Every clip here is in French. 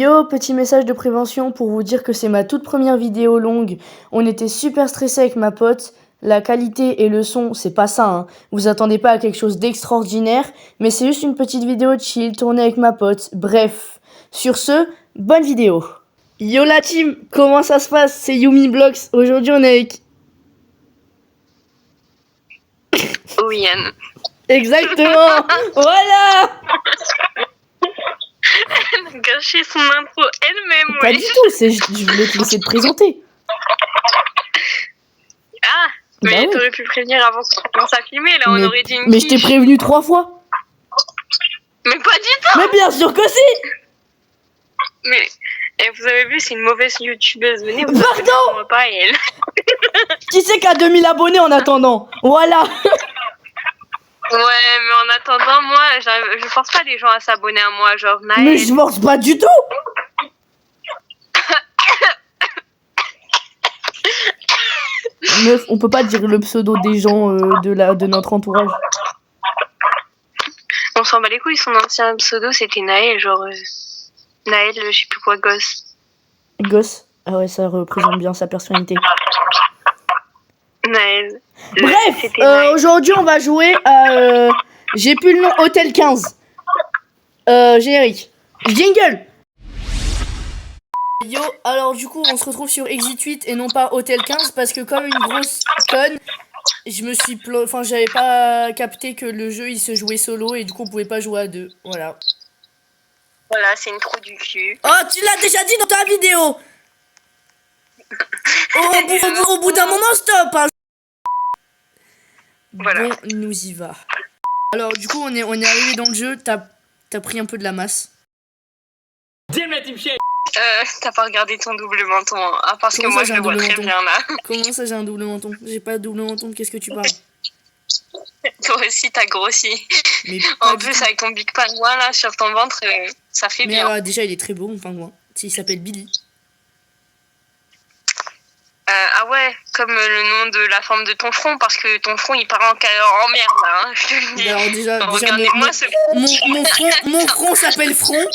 Yo, petit message de prévention pour vous dire que c'est ma toute première vidéo longue. On était super stressés avec ma pote. La qualité et le son, c'est pas ça, hein. Vous attendez pas à quelque chose d'extraordinaire, mais c'est juste une petite vidéo chill tournée avec ma pote. Bref, sur ce, bonne vidéo. Yo la team, comment ça se passe? C'est Yumi Blocks. Aujourd'hui on est avec... Yann. Exactement. Voilà. Elle a gâché son intro elle-même. Pas du tout, je voulais te laisser te présenter. Ah, mais Bah ouais. t'aurais pu prévenir avant qu'on commence à filmer, là, on aurait dit une Mais je t'ai quiche. prévenu 3 fois. Mais pas du tout. Mais bien sûr que si. Mais vous avez vu, c'est une mauvaise youtubeuse. Venez, vous Pardon. pas elle. Qui c'est qui a 2000 abonnés en attendant? Voilà. Ouais, mais en attendant, moi, je force pas les gens à s'abonner à moi, genre Naël. Mais je force pas du tout. Meuf, on peut pas dire le pseudo des gens de notre entourage. On s'en bat les couilles, son ancien pseudo c'était Naël, genre Naël, je sais plus quoi, gosse. Gosse. Ah ouais, ça représente bien sa personnalité. Naël. Bref, aujourd'hui on va jouer à... j'ai plus le nom, Hôtel 15. Générique. Jingle. Yo, alors du coup on se retrouve sur Exit 8 et non pas Hôtel 15 parce que comme une grosse conne, je me suis j'avais pas capté que le jeu il se jouait solo et du coup on pouvait pas jouer à deux. Voilà. Voilà, c'est une trou du cul. Oh, tu l'as déjà dit dans ta vidéo. Au bout d'un moment, stop, hein. Voilà. Bon, nous y va. Alors, du coup, on est arrivé dans le jeu. T'as pris un peu de la masse. T'as pas regardé ton double menton, hein, parce que moi je le vois très bien là. Comment ça, j'ai un double menton? J'ai pas de double menton, qu'est-ce que tu parles? Toi aussi, t'as grossi. Mais en plus, avec ton big pingouin là sur ton ventre, ça fait bien. Mais déjà, il est très beau, mon pingouin. Il s'appelle Billy. Ah ouais, comme le nom de la forme de ton front, parce que ton front il part en merde là, hein, je te le dis. Alors déjà regardez-moi mon front s'appelle Front.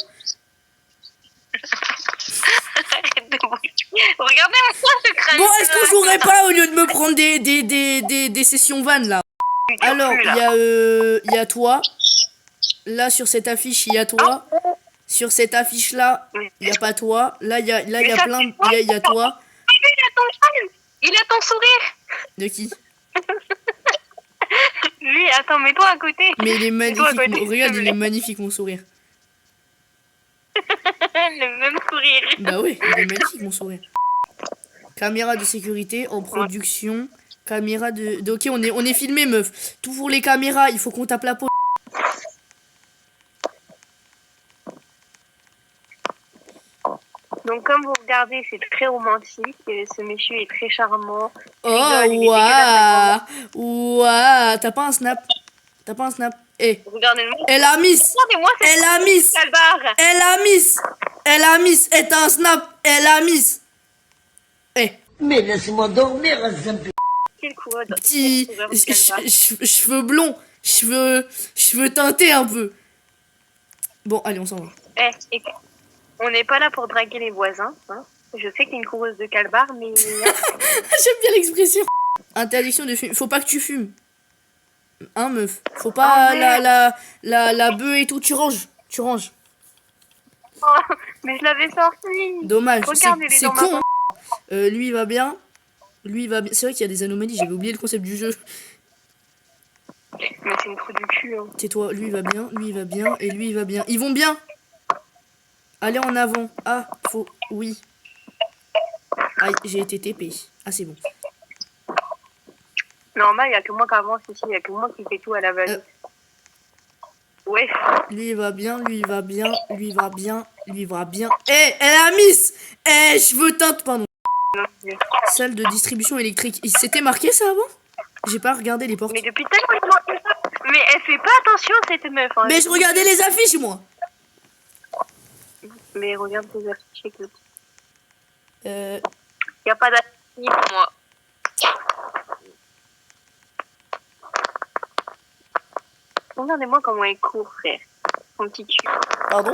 Regardez-moi ce crâne. Bon, est-ce qu'on jouerait pas au lieu de me prendre des sessions vannes là? Alors, il y a toi. Là, sur cette affiche, il y a toi. Sur cette affiche là, il y a pas toi. Là, il y a plein, il y a toi. Il a ton sourire. De qui? Lui, attends, mets-toi à côté. Mais il est magnifique. Regarde, il est magnifique mon sourire. Le même sourire. Bah ouais, il est magnifique mon sourire. Caméra de sécurité en production. Caméra de... Ok, on est filmé, meuf. Tout pour les caméras, il faut qu'on tape la peau. Donc comme vous regardez, c'est très romantique. Ce monsieur est très charmant. Oh, waouh. Waouh. T'as pas un snap? T'as pas un snap? Eh. Regardez-moi. Elle a miss. Elle a miss. Elle a miss. Elle a miss. Et t'as un snap. Elle a miss. Eh. Mais laisse-moi dormir, Zampi. Petit cheveux blonds, cheveux teintés un peu. Bon, allez, on s'en va. Écoute, on n'est pas là pour draguer les voisins. Hein. Je sais que t'es une coureuse de calbar, mais... J'aime bien l'expression. Interdiction de fumer. Faut pas que tu fumes. Hein, meuf? Faut pas la bœuf et tout. Tu ranges. Tu ranges. Oh, mais je l'avais sorti. Dommage. C'est con. Lui, il va bien. Lui, il va bien. C'est vrai qu'il y a des anomalies. J'avais oublié le concept du jeu. Mais c'est une trou du cul. Hein. Tais-toi. Lui, il va bien. Lui, il va bien. Et lui, il va bien. Ils vont bien. Allez en avant. Ah, faut... Oui. Aïe, j'ai été TP. Ah, c'est bon. Normal, il n'y a que moi qui avance ici. Il n'y a que moi qui fais tout à la valise. Ouais. Lui, il va bien. Lui, il va bien. Lui, il va bien. Lui, il va bien. Eh, elle a miss. Eh, cheveux teintes, pardon. Salle de distribution électrique. C'était marqué ça avant? J'ai pas regardé les portes. Mais depuis tellement longtemps. Mais elle fait pas attention, cette meuf. Hein. Mais je regardais les affiches, moi. Mais regarde tes affiches, écoute. Y a pas d'affiche pour moi. Regardez-moi comment il court, frère. Son petit cul. Pardon?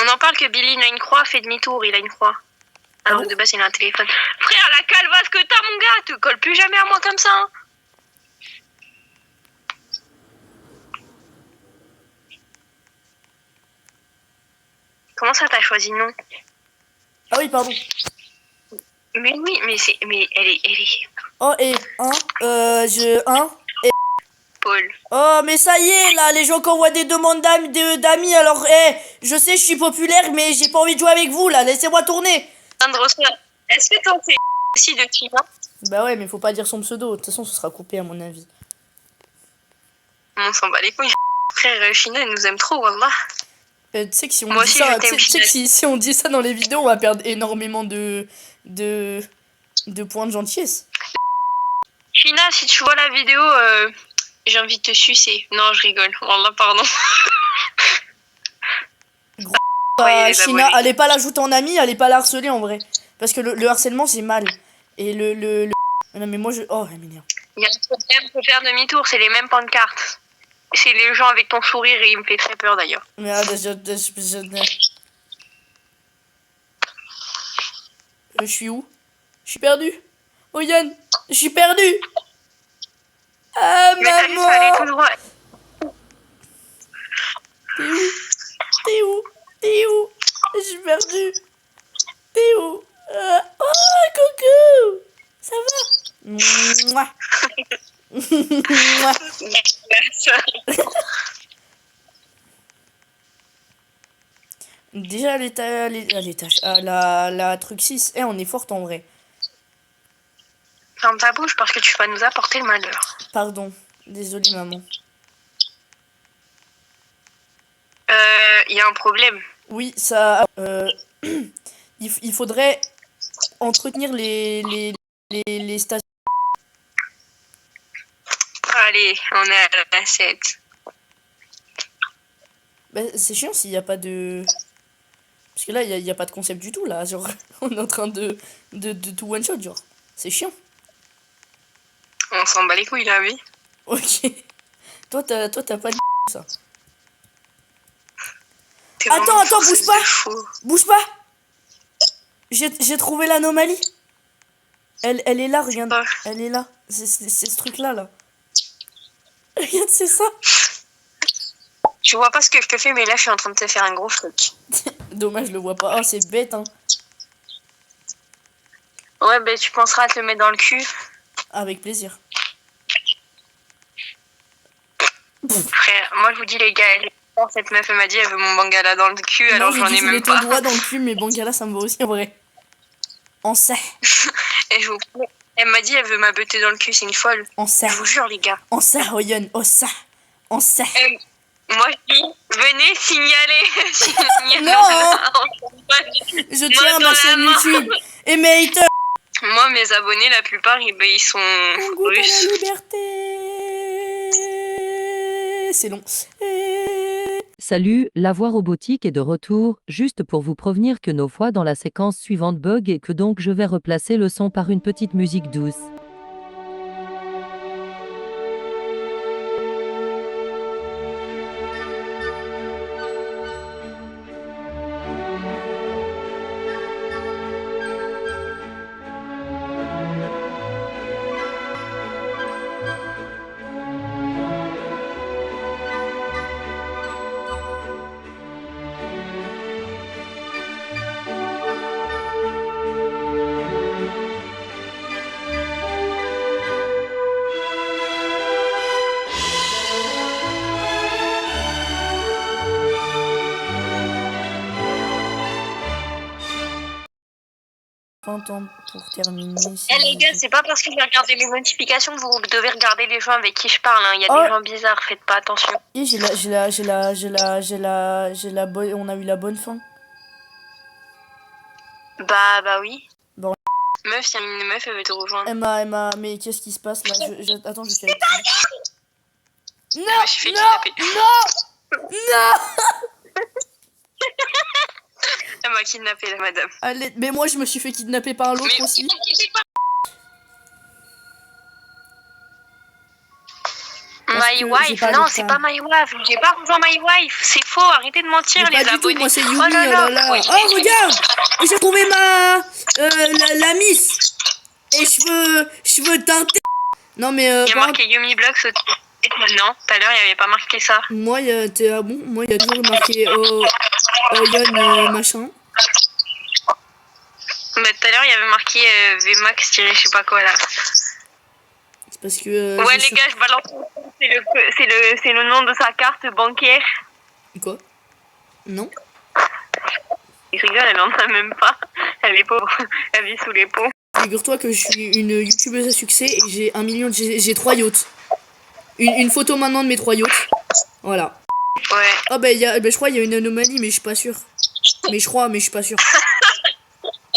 On en parle que Billy, il a une croix, fait demi-tour, il a une croix. Alors que de base, il a un téléphone. Frère, la calvasse que t'as, mon gars, te colle plus jamais à moi comme ça. Hein. Comment ça, t'as choisi non? Ah oui, pardon. Mais oui, mais elle est... Oh, et Paul. Oh, mais ça y est, là, les gens qui envoient des demandes d'amis, alors, je sais, je suis populaire, mais j'ai pas envie de jouer avec vous, là, laissez-moi tourner. Est-ce que t'en sais aussi de China? Bah ouais, mais faut pas dire son pseudo, de toute façon, ce sera coupé, à mon avis. On s'en bat les couilles. Frère, China, elle nous aime trop, wallah. Tu sais que si on Moi dit aussi, ça, je t'aime, tu sais que si on dit ça dans les vidéos, on va perdre énormément de points de gentillesse. China, si tu vois la vidéo, j'ai envie de te sucer. Non, je rigole. Wallah, pardon. Bah, China, allez pas l'ajouter en ami, allez pas la harceler en vrai. Parce que le harcèlement, c'est mal. Et Non, mais moi, Oh, elle m'énerve. Il y a un problème, faut faire demi-tour, c'est les mêmes pancartes. C'est les gens avec ton sourire et il me fait très peur d'ailleurs. Mais je suis où? Je suis perdu. Oh Yann, je suis perdu. Ah, mais t'as juste à aller tout droit. T'es où? T'es où? Je suis perdu. T'es où? Oh, coucou. Ça va? Mouah. Mouah. Déjà la truc 6, on est forte en vrai. Ferme ta bouche parce que tu vas nous apporter le malheur. Pardon, désolée maman. Il y a un problème. Oui, ça... il faudrait entretenir les stations. Allez, on est à la 7. Bah, c'est chiant s'il n'y a pas de... Parce que là, il n'y a pas de concept du tout, là. Genre, on est en train de tout one-shot, genre. C'est chiant. On s'en bat les couilles, là, oui. Ok. Toi, t'as pas de ça. Attends, bouge pas. Bouge pas. J'ai trouvé l'anomalie. Elle est là, regarde. Elle est là. C'est ce truc-là, là. Regarde, c'est ça. Tu vois pas ce que je te fais, mais là, je suis en train de te faire un gros truc. Dommage, je le vois pas. Oh, c'est bête, hein. Ouais, ben, tu penseras à te le mettre dans le cul. Avec plaisir. Frère, moi, je vous dis, les gars, cette meuf, elle m'a dit, elle veut mon bangala dans le cul, alors j'en ai même pas. ton doigt dans le cul, mais bangala, ça me va aussi, en vrai. En ça. Et je vous... Elle m'a dit, elle veut m'abeter dans le cul, c'est une folle. En ça. Je vous jure, les gars. En ça, Ryan. Oh, ça. En ça. Moi, je dis, venez signaler. Non. Je tiens à ma chaîne YouTube. Et mes haters. Moi, mes abonnés, la plupart, ils sont On goûte russes. à la liberté. C'est long. Salut, la voix robotique est de retour, juste pour vous prévenir que nos voix dans la séquence suivante bug et que donc je vais replacer le son par une petite musique douce. Temps pour terminer. Les gars, c'est pas parce que j'ai regardé les notifications que vous devez regarder les gens avec qui je parle. Hein. Il y a des gens bizarres, faites pas attention. Et on a eu la bonne fin. Bah oui. Bon. Meuf, si une meuf, elle veut te rejoindre. Emma, mais qu'est-ce qui se passe là? Attends, je suis avec qui? Je me suis fait kidnapper. Non. Elle m'a kidnappé, la madame. Allez, mais moi, je me suis fait kidnapper par l'autre aussi. Ouais, My que j'ai wife. pas Non, de c'est table. pas my wife. J'ai pas rejoint my wife. C'est faux. Arrêtez de mentir, Mais les pas du tout, abonnés. moi c'est Yumi, Oh là là. là. Ouais, Oh, regarde! J'ai trouvé la miss! Et cheveux teintés. Non, mais Il y a marqué Yumi Blocks au-dessus. Non, tout à l'heure, il y avait pas marqué ça. moi, ah bon? Moi, il y a toujours marqué Oyon machin. Bah, tout à l'heure, il y avait marqué VMAX, je sais pas quoi là. C'est parce que. Ouais, les gars, je balance. C'est le nom de sa carte bancaire. Quoi? Non? Il rigole, elle en a même pas. Elle est pauvre. Elle vit sous les ponts. Figure-toi que je suis une youtubeuse à succès et j'ai 1 million. J'ai 3 yachts. Une photo maintenant de mes 3 yachts. Voilà. Ouais. Oh, bah, je crois qu'il y a une anomalie, mais je suis pas sûr. Mais je suis pas sûr.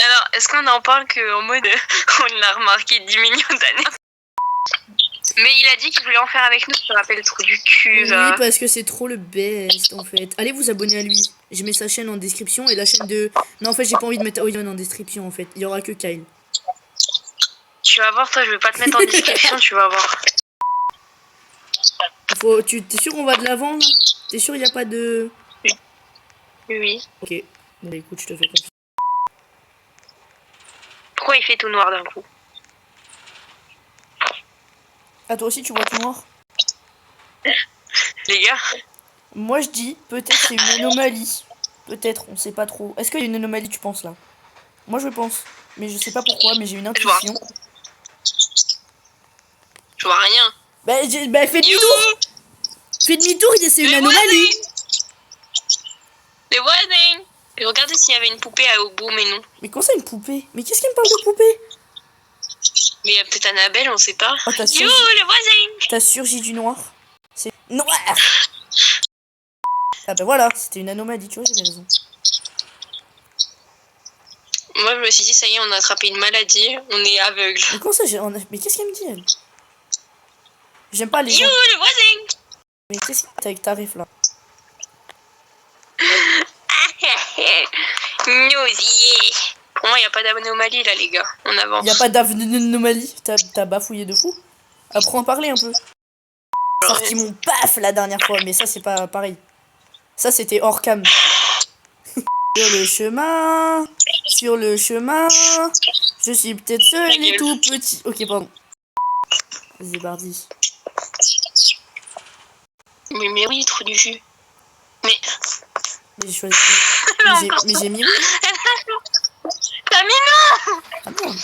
Alors, est-ce qu'on en parle qu'en mode on l'a remarqué 10 millions d'années? Mais il a dit qu'il voulait en faire avec nous, je te rappelle le trou du cul. Oui, Là. parce que c'est trop le best en fait. Allez vous abonner à lui. Je mets sa chaîne en description et la chaîne de. Non, en fait, j'ai pas envie de mettre Oyon en description en fait. Il y aura que Kyle. Tu vas voir, toi, je vais pas te mettre en description, tu vas voir. T'es sûr on va de l'avant là? T'es sûr il y a pas de. Oui. Ok. Bon, bah, écoute, je te fais confiance. Pourquoi il fait tout noir d'un coup? Ah, toi aussi tu vois tout noir? Les gars? Moi je dis, peut-être c'est une anomalie. Peut-être, on sait pas trop. Est-ce qu'il y a une anomalie, tu penses là? Moi je pense. Mais je sais pas pourquoi, mais j'ai une intuition. Je vois rien. Bah fais demi-tour! Fais demi-tour, c'est une anomalie! Les voisins! Et regardez s'il y avait une poupée au bout, mais non. Mais comment ça une poupée? Mais qu'est-ce qui me parle de poupée? Mais il y a peut-être Annabelle, on sait pas. Oh, t'as Yo, surgi... les voisins! T'as surgi du noir. C'est noir! Ah bah voilà, c'était une anomalie, tu vois, j'avais raison. Moi, je me suis dit, ça y est, on a attrapé une maladie, on est aveugle. Mais comment ça, mais qu'est-ce qu'elle me dit, elle? J'aime pas les gens. Yo, les voisins! Mais qu'est-ce que t'as avec ta ref là? Nausier! Pour moi, il n'y a pas d'anomalie là, les gars. On avance. Y'a pas d'anomalie? T'as bafouillé de fou? Apprends à parler un peu. J'ai sorti mon paf la dernière fois, mais ça c'est pas pareil. Ça c'était hors cam. Sur le chemin, je suis peut-être seul et tout petit. Ok, pardon. Vas-y, Bardi. Mais oui, trop du jus. Mais J'ai choisi. Mais j'ai mis. t'as mis non! Ah non.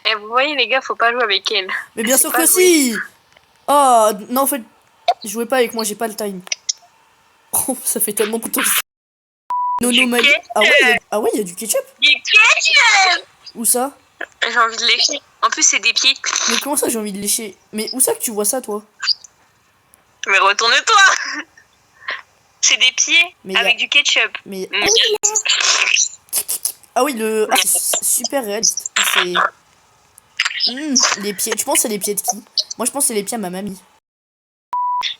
Et vous voyez, les gars, faut pas jouer avec elle. Mais bien sûr pas que si! Oh, non, en fait, jouez pas avec moi, j'ai pas le time. Oh, ça fait tellement de temps. Nonomalie. Ah ouais, il y a du ketchup? Du ketchup! Où ça? J'ai envie de lécher. En plus, c'est des pieds. Mais comment ça, j'ai envie de lécher? Mais où ça que tu vois ça, toi? Mais retourne-toi! C'est des pieds Mais avec du ketchup. Mais. Ah oui, Ah, c'est super réaliste. Ah, c'est. Les pieds. Tu penses que c'est les pieds de qui? Moi, je pense que c'est les pieds à ma mamie.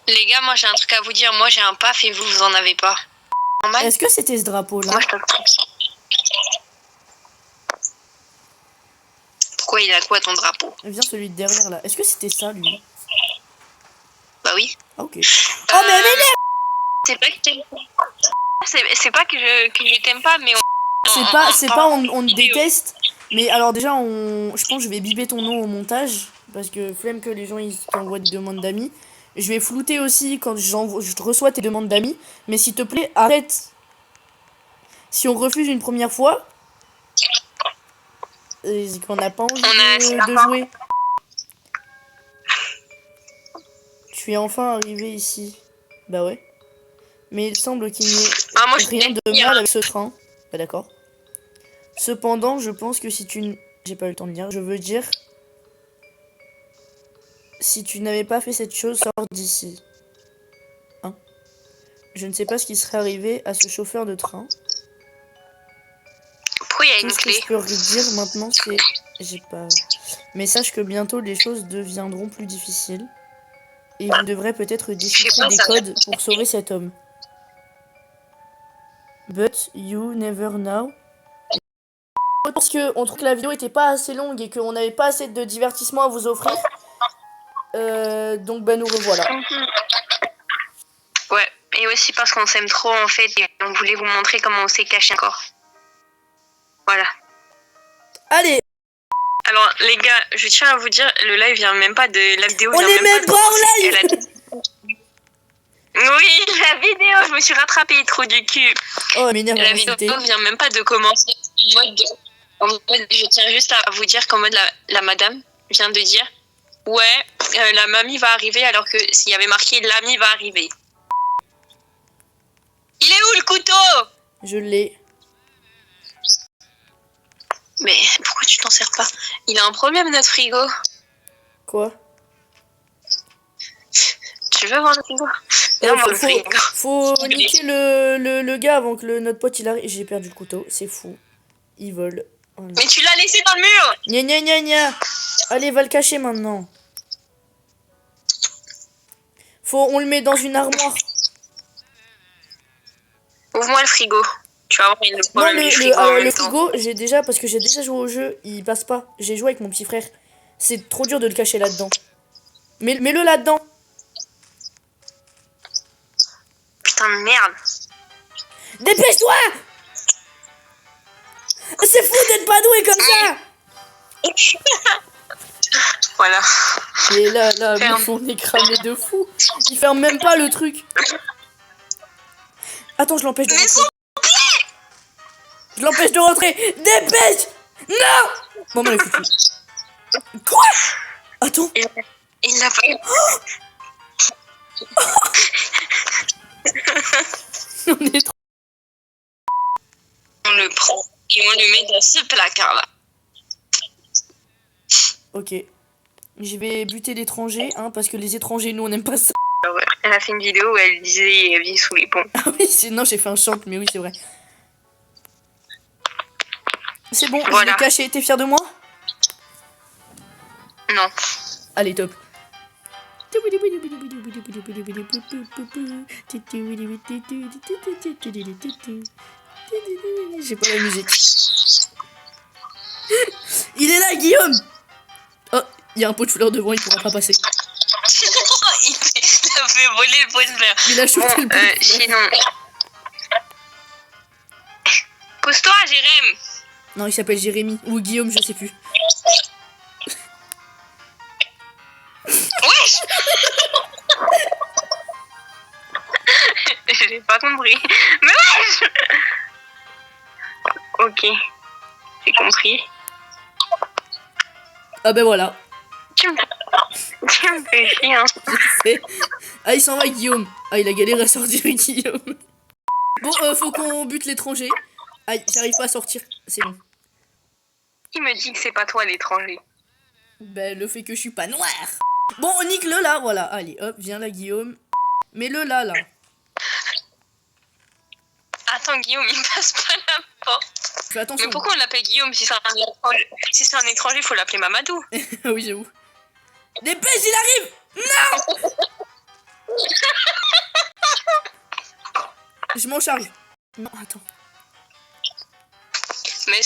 Les gars, moi j'ai un truc à vous dire. Moi j'ai un paf et vous, vous en avez pas. Normal. Est-ce que c'était ce drapeau-là? Moi je te le trouve. Pourquoi il a quoi ton drapeau? Viens, celui de derrière là. Est-ce que c'était ça, lui? Bah oui. Ah, ok. Oh, mais m'énerve! C'est pas que t'aimes pas. C'est pas que je t'aime pas, mais C'est pas on te déteste. Mais alors, déjà, je pense que je vais biper ton nom au montage. Parce que flemme que les gens ils t'envoient des demandes d'amis. Je vais flouter aussi quand je reçois tes demandes d'amis. Mais s'il te plaît, arrête. Si on refuse une première fois, c'est qu'on n'a pas envie de jouer. Tu es enfin arrivé ici. Bah ouais. Mais il semble qu'il n'y ait rien de mal avec ce train. Bah d'accord. Cependant, je pense que si tu... J'ai pas eu le temps de lire. Je veux dire... Si tu n'avais pas fait cette chose, sors d'ici. Hein? Je ne sais pas ce qui serait arrivé à ce chauffeur de train. Pourquoi il y a une Tout ce que clé? je peux dire maintenant, c'est... J'ai pas... Mais sache que bientôt, les choses deviendront plus difficiles. Et vous devrez peut-être déchiffrer des codes pour sauver cet homme. But you never know. Parce qu'on trouve que la vidéo était pas assez longue et qu'on n'avait pas assez de divertissement à vous offrir. Donc bah nous revoilà. Ouais, et aussi parce qu'on s'aime trop en fait et on voulait vous montrer comment on s'est caché encore. Voilà. Allez, Alors les gars, je tiens à vous dire, le live vient même pas de la vidéo. on vient est même pas pas en commencer. live. Oui, la vidéo, je me suis rattrapée, trou du cul. Oh, m'énerve La la vidéo cité. vient même pas de commencer. En mode, je tiens juste à vous dire qu'en mode la madame vient de dire ouais, la mamie va arriver alors que s'il y avait marqué l'ami va arriver. Il est où le couteau? Je l'ai. Mais pourquoi tu t'en sers pas? Il a un problème notre frigo. Quoi? Tu veux voir le frigo? Non, moi, le frigo. Faut niquer le gars avant que notre pote il arrive. J'ai perdu le couteau, c'est fou. Il vole. Voilà. Mais tu l'as laissé dans le mur. Gna gna gna gna. Allez, va le cacher maintenant. On le met dans une armoire. Ouvre-moi le frigo. Tu vas voir le Non, problème du frigo en le même temps. frigo, parce que j'ai déjà joué au jeu, il passe pas. J'ai joué avec mon petit frère. C'est trop dur de le cacher là-dedans. Mets-le là-dedans. Putain de merde. Dépêche-toi! C'est fou d'être pas doué comme ça! Voilà. Et là, Ferme. meuf, on est cramé de fou. Il ferme même pas le truc. Attends, je l'empêche de rentrer. Je l'empêche de rentrer. Dépêche! Non! Maman est foutue. Quoi? Attends. Il l'a pas eu. On est trop... On le prend et on le met dans ce placard là. Ok. Je vais buter l'étranger, hein, parce que les étrangers, nous, on n'aime pas ça. Elle a fait une vidéo où elle disait elle vit sous les ponts. Ah oui, non, j'ai fait un chant, mais oui, c'est vrai. C'est bon, Voilà. je l'ai caché. T'es fier de moi? Non. Allez, top. J'ai pas la musique. Il est là, Guillaume! Oh, il y a un pot de fleurs devant, il pourra pas passer. Il a fait voler le pot de fleurs. Il a shooté le pot de fleurs. Sinon. Pose-toi, Jérém. Non, il s'appelle Jérémy. Ou Guillaume, je sais plus. Wesh. J'ai pas compris. Mais wesh. Ok. J'ai compris. Ah ben voilà. Tu me fais chier, hein. Ah, il s'en va, Guillaume. Ah, il a galéré à sortir, Guillaume. Bon, faut qu'on bute l'étranger. Aïe, j'arrive pas à sortir. C'est bon. Qui me dit que c'est pas toi l'étranger? Ben, le fait que je suis pas noir. Bon, on nique le là, voilà. Allez, hop, viens là, Guillaume. Mets-le là. Attends, Guillaume, il passe pas la porte. Fais attention. Mais pourquoi on l'appelle Guillaume si c'est un étranger? Si c'est un étranger, faut l'appeler Mamadou. Ah oui, j'avoue. Dépêche, il arrive! Non! Je m'en charge. Non, attends. Mais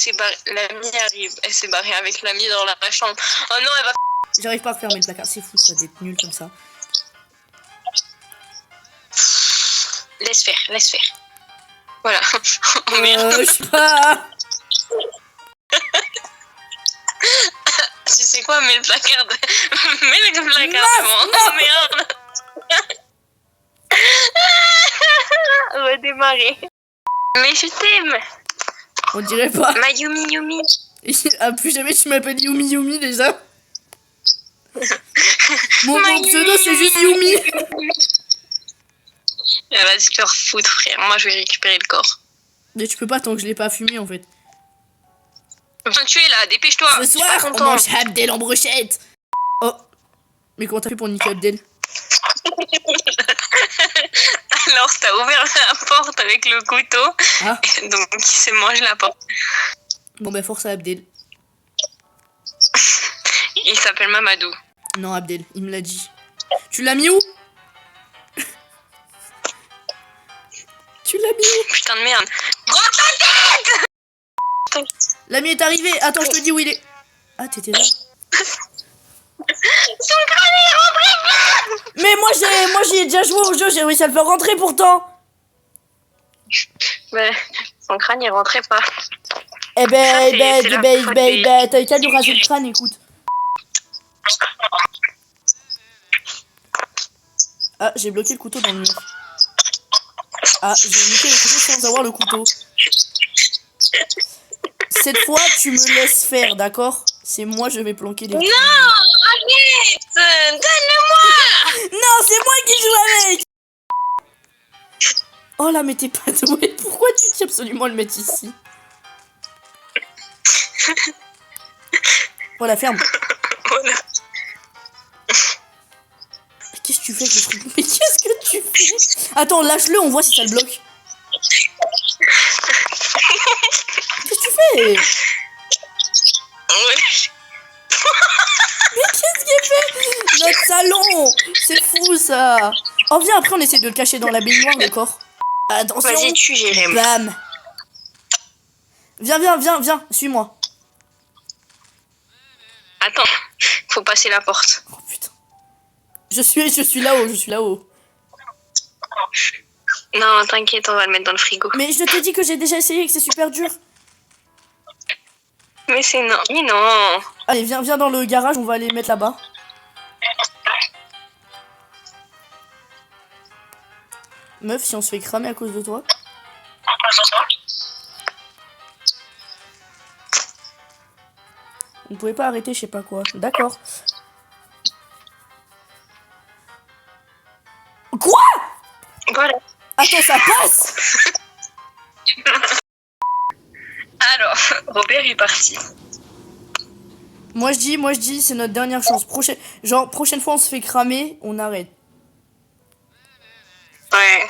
l'amie arrive. Elle s'est barrée avec l'amie dans la chambre. Oh non, elle va... J'arrive pas à refermer le placard. C'est fou, ça d'être nul comme ça. Laisse faire. Voilà. Oh merde. Je sais pas. Tu sais quoi, mets le placard devant. Oh merde. Redémarrer. Mais je t'aime. On dirait pas. Ma Yumi. Ah, plus jamais tu m'appelles Yumi déjà. Mon pseudo c'est juste Yumi. Elle va se faire foutre, frère. Moi, je vais récupérer le corps. Mais tu peux pas tant que je l'ai pas fumé en fait. Enfin, tu es là, dépêche-toi. Ce soir, on mange Abdel en brochette. Oh. Mais comment t'as fait pour niquer Abdel? Alors, t'as ouvert la porte avec le couteau. Ah. Donc, il s'est mangé la porte. Bon bah force à Abdel. Il s'appelle Mamadou. Non, Abdel, il me l'a dit. Tu l'as mis où? Tu l'as mis où? Putain de merde. Gros ta tête. L'ami est arrivé. Attends, je te dis où il est. Ah, t'étais là. Son crâne est rentré. Mais moi j'y ai déjà joué au jeu, j'ai réussi à le faire rentrer pourtant. Mais son crâne, il rentrait pas. Eh Ça, c'est la faute des- t'avais qu'à lui raser le crâne, écoute. Ah, j'ai bloqué le couteau dans le mur. Ah, j'ai niqué le couteau sans avoir le couteau. Cette fois, tu me laisses faire, d'accord? C'est moi, je vais planquer les... Non, arrête, donne-le-moi. Non, c'est moi qui joue avec. Oh là, mais t'es pas doué. Pourquoi tu dis absolument le mettre ici? Voilà, ferme. Voilà. Mais qu'est-ce que tu fais avec le truc? Mais qu'est-ce que tu fais? Attends, lâche-le, on voit si ça le bloque. Qu'est-ce que tu fais? Ouais. Mais qu'est-ce qu'il fait? Notre salon. C'est fou, ça. Oh, viens, après, on essaie de le cacher dans la baignoire, le corps. Attention. Vas-y, tue Jérémy. Bam. Viens, suis-moi. Attends, faut passer la porte. Oh putain. Je suis là-haut. Non, t'inquiète, on va le mettre dans le frigo. Mais je te dis que j'ai déjà essayé et que c'est super dur. Mais c'est non, mais non. Allez, viens dans le garage, on va aller mettre là-bas. Meuf, si on se fait cramer à cause de toi. On pouvait pas arrêter, je sais pas quoi. D'accord. Quoi? Voilà. Attends, ça passe? Alors, Robert est parti. Moi je dis, c'est notre dernière chance. Prochaine fois on se fait cramer, on arrête. Ouais.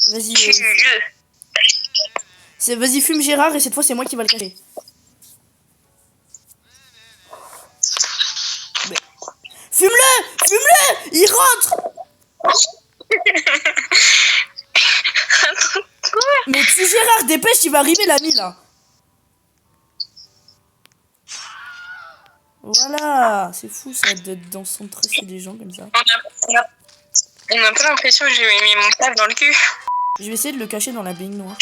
Vas-y. Tue-le. Vas-y, fume Gérard et cette fois c'est moi qui va le cacher. Mais... Fume-le! Il rentre! Attends, quoi? Mais tue Gérard, dépêche, il va arriver l'ami là. Voilà, c'est fou ça d'être dans son truc chez des gens comme ça. On a pas l'impression que j'ai mis mon câble dans le cul. Je vais essayer de le cacher dans la baignoire.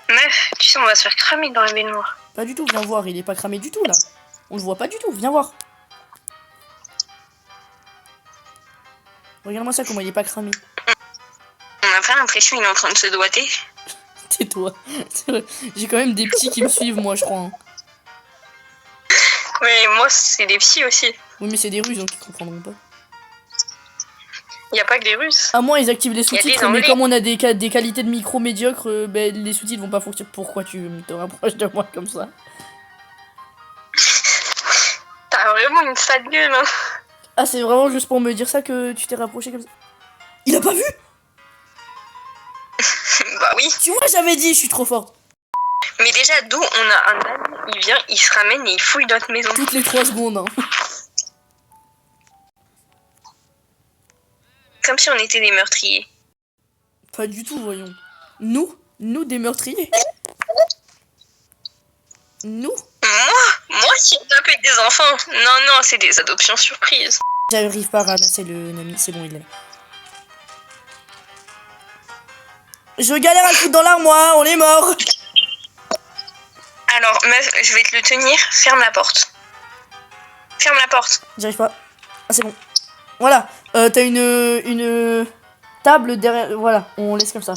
Meuf, tu sais, on va se faire cramer dans la baignoire. Pas du tout, viens voir, il est pas cramé du tout là. On le voit pas du tout, viens voir. Regarde-moi ça, comment il est pas cramé. On a pas l'impression qu'il est en train de se doiter. Tais-toi. J'ai quand même des petits qui me suivent, moi, je crois. Hein. Mais moi, c'est des petits aussi. Oui, mais c'est des Russes, donc ils comprendront pas. Y a pas que des Russes. À moins, ils activent les Y a des sous-titres, mais Anglais. comme on a des qualités de micro médiocres, ben, les sous-titres vont pas fonctionner. Pourquoi tu te rapproches de moi comme ça? T'as vraiment une sale gueule, hein. Ah, c'est vraiment juste pour me dire ça que tu t'es rapproché comme ça? Il a pas vu? Bah oui. Tu vois, j'avais dit, je suis trop forte. Mais déjà, d'où on a un ami, il vient, il se ramène et il fouille notre maison. Toutes les 3 secondes, hein. Comme si on était des meurtriers. Pas du tout, voyons. Nous, des meurtriers. Nous. Moi qui ai tapé des enfants. Non, c'est des adoptions surprises. J'arrive pas à ramasser le nami, c'est bon, il est là. Je galère à le foutre dans l'armoire, on est mort. Alors, meuf, je vais te le tenir. Ferme la porte. Ferme la porte. J'arrive pas. Ah, c'est bon. Voilà. T'as une table derrière. Voilà, on laisse comme ça.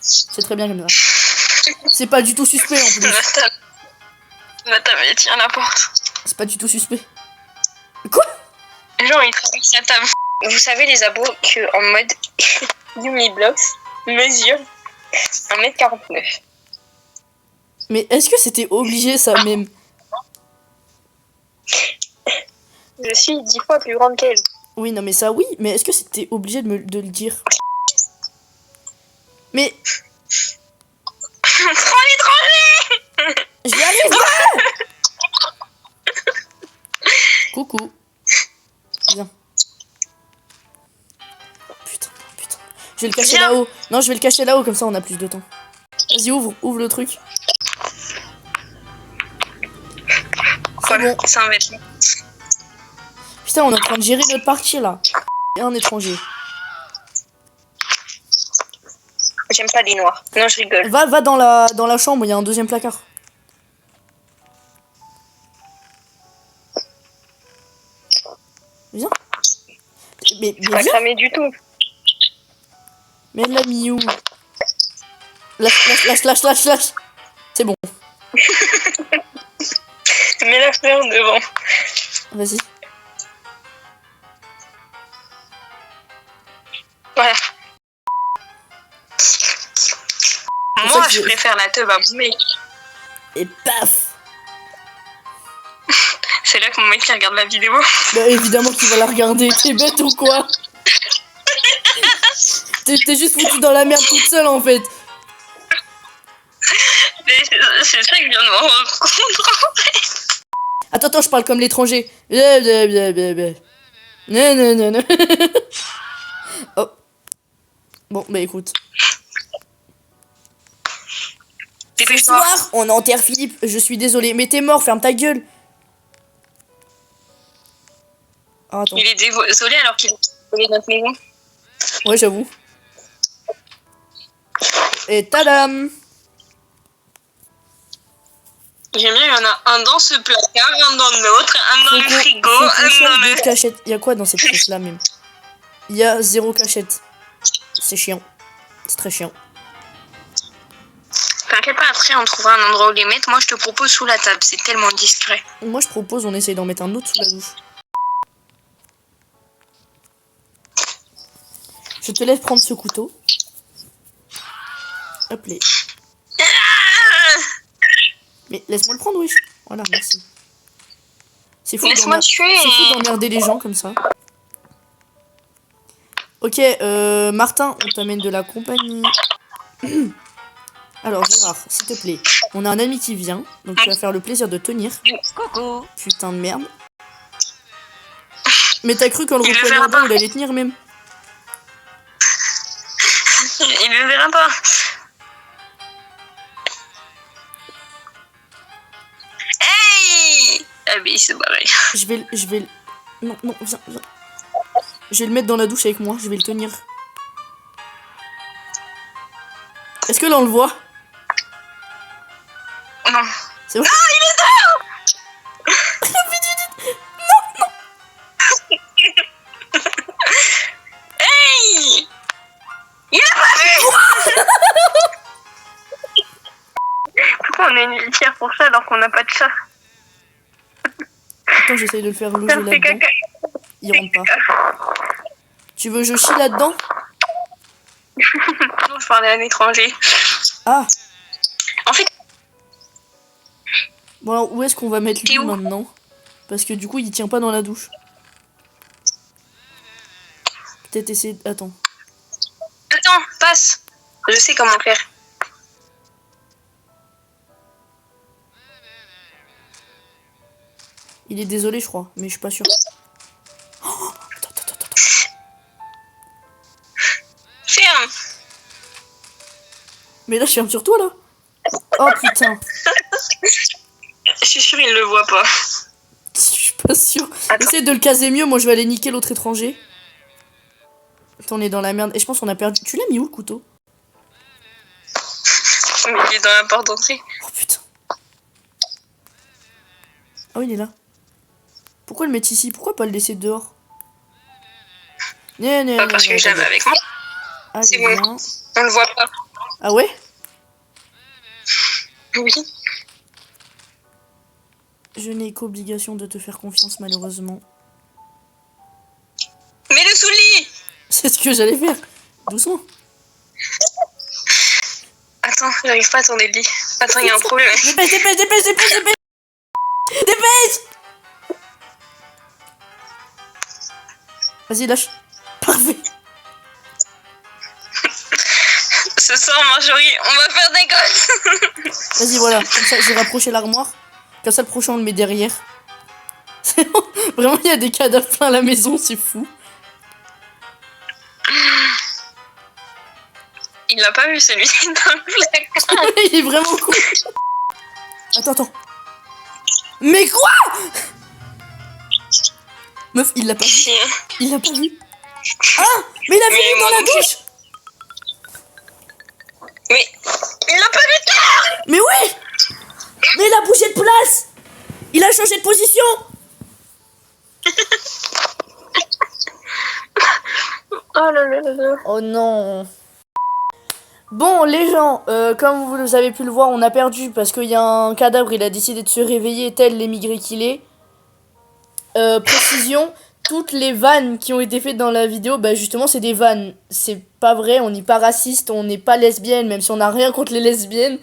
C'est très bien comme ça. C'est pas du tout suspect en plus. Madame, elle tient la porte. C'est pas du tout suspect. Quoi? Genre, il traverse la table. Vous savez, les abos que en mode Yumi-Blocks mesurent 1m49. Mais est-ce que c'était obligé ça même? Je suis 10 fois plus grande qu'elle. Oui, non mais ça oui, mais est-ce que c'était obligé de le dire? Mais... Prends l'étranger. J'y arrive là. Coucou. Viens. Putain. Je vais le cacher Viens. là-haut. Non, je vais le cacher là-haut, comme ça on a plus de temps. Vas-y, ouvre le truc. quoi. Bon. C'est un vêtement. Putain, on est en train de gérer notre partie là. Et un étranger. J'aime pas les noirs. Non, je rigole. Va dans la chambre, il y a un deuxième placard. Viens. Mais C'est pas viens. cramé du tout. Mais elle l'a mis où? Lâche. C'est bon. Mets la fleur devant. Vas-y. Voilà. C'est Moi, ça que je je- préfère la teub à mon mec. Et paf. C'est là que mon mec il regarde la vidéo. Bah évidemment qu'il va la regarder. T'es bête ou quoi? T'es juste foutu dans la merde toute seule en fait. C'est ça que je viens de me rendre compte. Attends, je parle comme l'étranger. Non. Oh. Bon, bah écoute. Ce Dépêche-toi. soir, on enterre Philippe. Je suis désolé, mais t'es mort, ferme ta gueule. Ah, attends. Il est désolé alors qu'il est volé notre maison. Ouais, j'avoue. Et tadam! J'aime bien, il y en a un dans ce placard, un dans l'autre, un dans le frigo, Faut qu'on un dans change le... de cachette. Il y a quoi dans cette pièce là même? Il y a 0 cachette. C'est chiant. C'est très chiant. T'inquiète pas, après on trouvera un endroit où les mettre. Moi je te propose sous la table, c'est tellement discret. Moi, je propose, on essaye d'en mettre un autre sous la douche. Je te laisse prendre ce couteau. Hop là. Mais laisse-moi le prendre, oui. Voilà, merci. C'est fou Laisse-moi te tuer. c'est fou d'emmerder les gens comme ça. Ok, Martin, on t'amène de la compagnie. Alors, Gérard, s'il te plaît. On a un ami qui vient, donc tu vas faire le plaisir de tenir. Coucou. Putain de merde. Mais t'as cru qu'en le Il le repoignardant, verra pas. il allait tenir même? Il ne verra pas. Hey! Ah mais il s'est barré. Je vais... Non, viens. Je vais le mettre dans la douche avec moi, je vais le tenir. Est-ce que là on le voit? Non. C'est vrai? Hey! Il a pas vu! Pourquoi on a une litière pour ça alors qu'on n'a pas de chat? Attends, j'essaye de le faire loger Ça me fait là-dedans. caca. Il rentre pas. Tu veux que je chie là-dedans? Non, je parlais à un étranger. Ah! En fait, Bon alors, où est-ce qu'on va mettre T'es lui où maintenant? Parce que du coup, il tient pas dans la douche. Peut-être essayer... Attends. attends, passe. Je sais comment faire. Il est désolé, je crois, mais je suis pas sûre. Oh, attends. Ferme. Mais là, je ferme sur toi, là. Oh, putain. Je suis sûre il le voit pas. Je suis pas sûre. Attends. Essaye de le caser mieux, moi je vais aller niquer l'autre étranger. Attends, on est dans la merde. Et je pense qu'on a perdu... Tu l'as mis où, le couteau? Mais il est dans la porte d'entrée. Oh, putain. Ah oui, il est là. Pourquoi le mettre ici? Pourquoi pas le laisser dehors? Pas parce que je l'avais avec moi. Ah, C'est il est bon. bien. On le voit pas. Ah ouais? Oui. Je n'ai qu'obligation de te faire confiance, malheureusement. Mets-le sous le lit. C'est ce que j'allais faire. Doucement. Attends, j'arrive pas à tourner le lit. Attends, il y a un problème. Dépêche. Vas-y, lâche. Parfait. Ce soir, Marjorie, on va faire des gosses. Vas-y, voilà. Comme ça, j'ai rapproché l'armoire. Comme ça, le prochain, on le met derrière. C'est bon. Vraiment, il y a des cadavres plein à la maison, c'est fou. Il l'a pas vu, celui dans le placard. Il est vraiment cool. Attends. Mais quoi? Meuf, il l'a pas vu. Si, hein. Il l'a pas vu. Ah, mais il a vu Mais dans moi la non plus. douche. Mais il l'a pas vu. Mais oui. Mais il a bougé de place. Il a changé de position. Oh là là là là. Oh non. Bon les gens, comme vous avez pu le voir, on a perdu parce qu'il y a un cadavre, il a décidé de se réveiller tel l'émigré qu'il est. Précision, toutes les vannes qui ont été faites dans la vidéo, bah justement c'est des vannes. C'est pas vrai, on n'est pas raciste, on n'est pas lesbienne, même si on n'a rien contre les lesbiennes.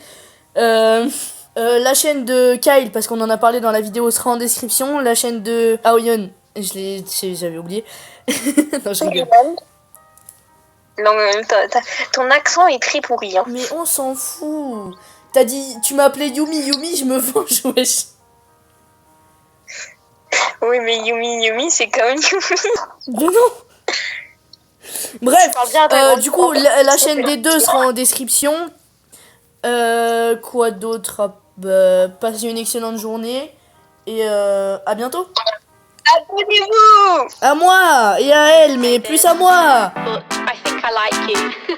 La chaîne de Kyle, parce qu'on en a parlé dans la vidéo, sera en description. La chaîne de Aoyon, j'avais oublié. Non, je rigole. Non, mais ton accent est très pourri. Hein. Mais on s'en fout. T'as dit, tu m'as appelé Yumi, Yumi, je me venge, wesh. Oui, mais Yumi, c'est quand même Yumi. Mais non. Bref, Parle bien à ta grande du coup, sœur. la chaîne des deux sera en description. Quoi d'autre? Passez une excellente journée. Et à bientôt. Abonnez-vous. À moi et à elle, mais plus à moi. I think I like you.